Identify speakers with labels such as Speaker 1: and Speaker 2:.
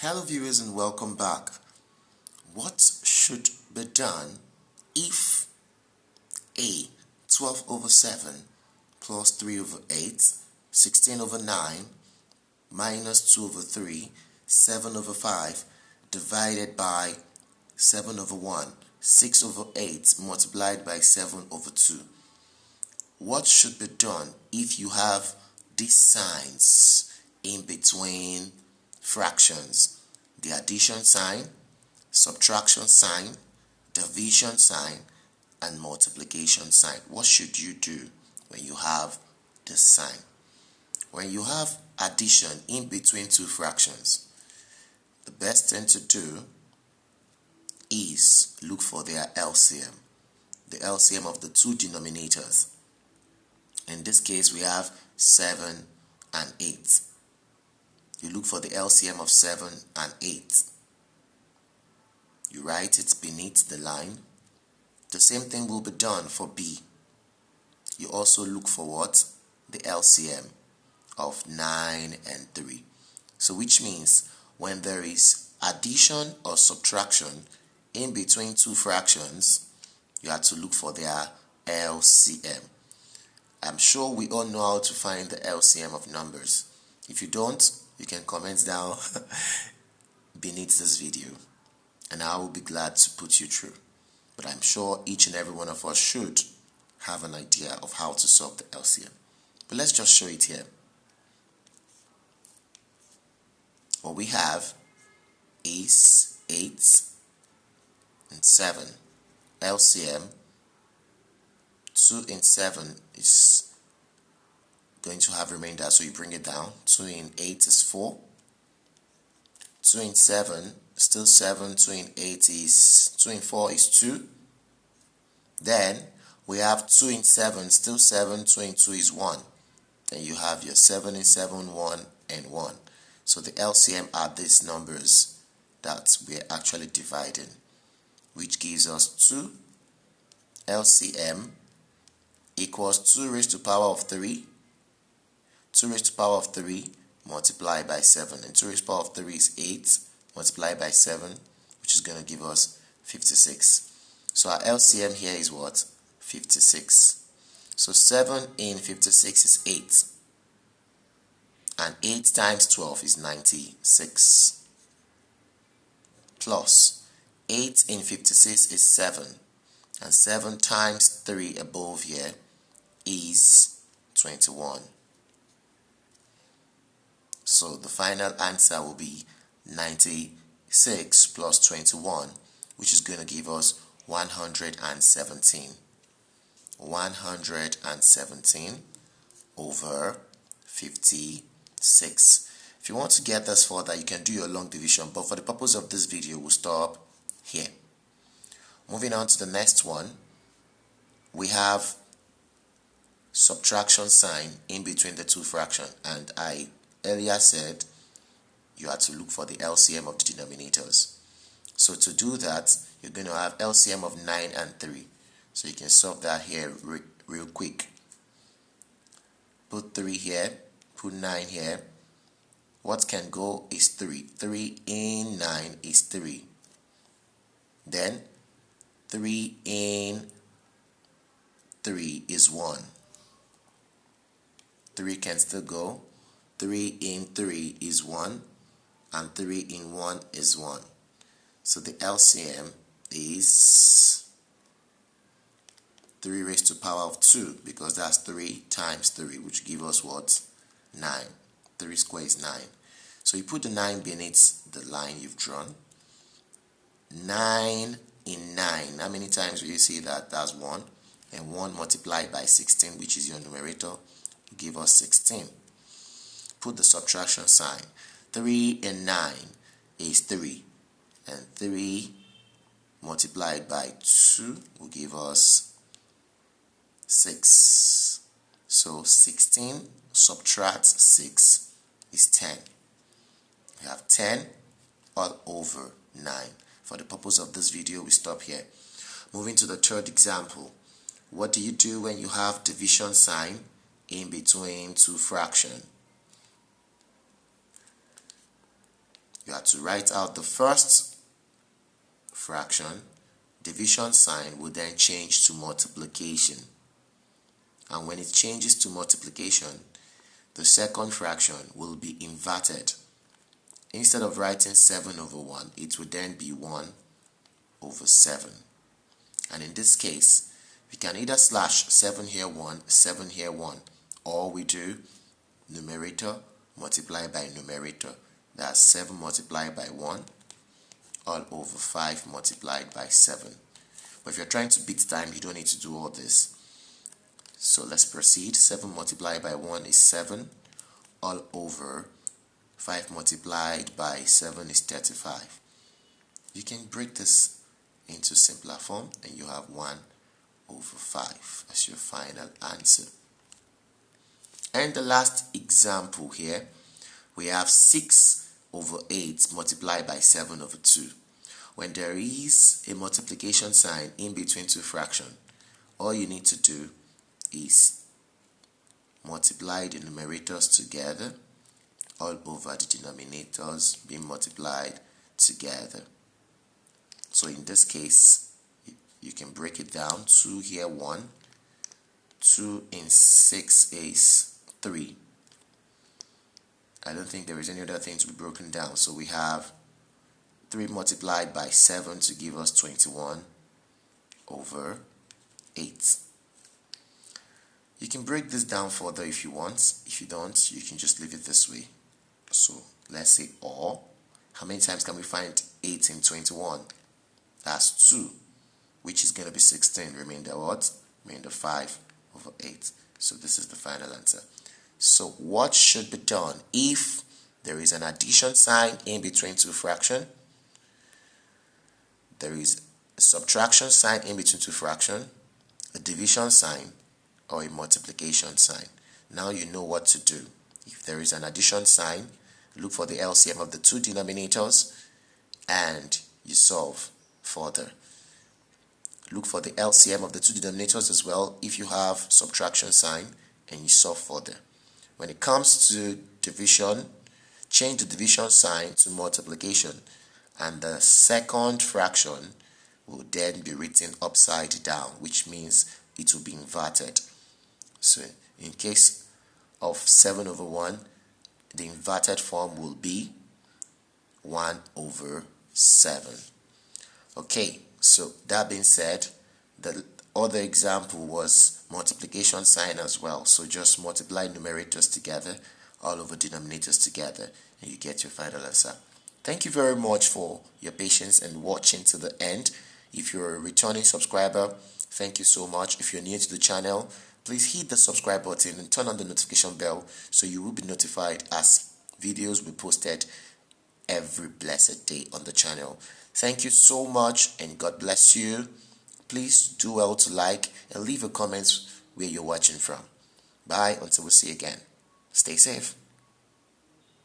Speaker 1: Hello viewers and welcome back. What should be done if A 12 over 7 plus 3 over 8, 16 over 9 minus 2 over 3, 7 over 5 divided by 7 over 1, 6 over 8 multiplied by 7 over 2. What should be done if you have these signs in between fractions? The addition sign, subtraction sign, division sign, and multiplication sign. What should you do when you have this sign? When you have addition in between two fractions, the best thing to do is look for their LCM, the LCM of the two denominators. In this case, we have 7 and 8. You look for the LCM of 7 and 8. You write it beneath the line. The same thing will be done for B. You also look for what? The LCM of 9 and 3. So which means when there is addition or subtraction in between two fractions, you have to look for their LCM. I'm sure we all know how to find the LCM of numbers. If you don't, you can comment down beneath this video and I will be glad to put you through. But I'm sure each and every one of us should have an idea of how to solve the LCM. But let's just show it here. What we have is 8 and 7. LCM 2 and 7 is going to have remainder, so you bring it down. 2 and 8 is 4. 2 and 7 still 7. 2 and 8 is 2 and 4 is 2. Then we have 2 and 7 still 7. 2 and 2 is 1. Then you have your 7 and 7, 1 and 1. So the LCM are these numbers that we're actually dividing, which gives us 2. LCM equals 2 raised to the power of 3. 2 raised to the power of 3 multiplied by 7. And 2 raised to the power of 3 is 8 multiplied by 7, which is going to give us 56. So our LCM here is what? 56. So 7 in 56 is 8. And 8 times 12 is 96. Plus 8 in 56 is 7. And 7 times 3 above here is 21. So the final answer will be 96 plus 21, which is going to give us 117. 117 over 56. If you want to get this further, you can do your long division, but for the purpose of this video, we'll stop here. Moving on to the next one, we have subtraction sign in between the two fractions, and I earlier said you have to look for the LCM of the denominators. So to do that, you're going to have LCM of 9 and 3. So you can solve that here real quick. Put 3 here, put 9 here. What can go is 3. 3 in 9 is 3. Then 3 in 3 is 1. 3 can still go. 3 in 3 is 1. And 3 in 1 is 1. So the LCM is 3 raised to the power of 2, because that's 3 times 3, which gives us what? 9. 3 squared is 9. So you put the 9 beneath the line you've drawn. 9 in 9. How many times will you see that? That's 1. And 1 multiplied by 16, which is your numerator, will give us 16. Put the subtraction sign. 3 and 9 is 3. And 3 multiplied by 2 will give us 6. So 16 subtract 6 is 10. We have 10 all over 9. For the purpose of this video, we stop here. Moving to the third example. What do you do when you have division sign in between two fractions? You that to write out the first fraction, division sign will then change to multiplication. And when it changes to multiplication, the second fraction will be inverted. Instead of writing 7 over 1, it would then be 1 over 7. And in this case, we can either slash 7 here 1, 7 here 1, or we do numerator multiplied by numerator. That's 7 multiplied by 1 all over 5 multiplied by 7. But if you're trying to beat time, you don't need to do all this. So let's proceed. 7 multiplied by 1 is 7 all over 5 multiplied by 7 is 35. You can break this into simpler form and you have 1 over 5 as your final answer. And the last example here, we have 6 over 8 multiplied by 7 over 2. When there is a multiplication sign in between two fractions, all you need to do is multiply the numerators together all over the denominators being multiplied together. So in this case, you can break it down. 2 here 1, 2 in 6 is 3. I don't think there is any other thing to be broken down. So we have 3 multiplied by 7 to give us 21 over 8. You can break this down further if you want. If you don't, you can just leave it this way. So let's say or. How many times can we find 8 in 21? That's 2, which is going to be 16. Remainder what? Remainder 5 over 8. So this is the final answer. So what should be done if there is an addition sign in between two fractions? There is a subtraction sign in between two fractions, a division sign, or a multiplication sign. Now you know what to do. If there is an addition sign, look for the LCM of the two denominators and you solve further. Look for the LCM of the two denominators as well if you have subtraction sign and you solve further. When it comes to division, change the division sign to multiplication and the second fraction will then be written upside down, which means it will be inverted. So in case of 7 over 1, the inverted form will be 1 over 7. Okay, so that being said, the other example was multiplication sign as well. So just multiply numerators together all over denominators together and you get your final answer. Thank you very much for your patience and watching to the end. If you're a returning subscriber, thank you so much. If you're new to the channel, please hit the subscribe button and turn on the notification bell so you will be notified as videos will be posted every blessed day on the channel. Thank you so much and God bless you. Please do well to like and leave a comment where you're watching from. Bye until we see you again. Stay safe.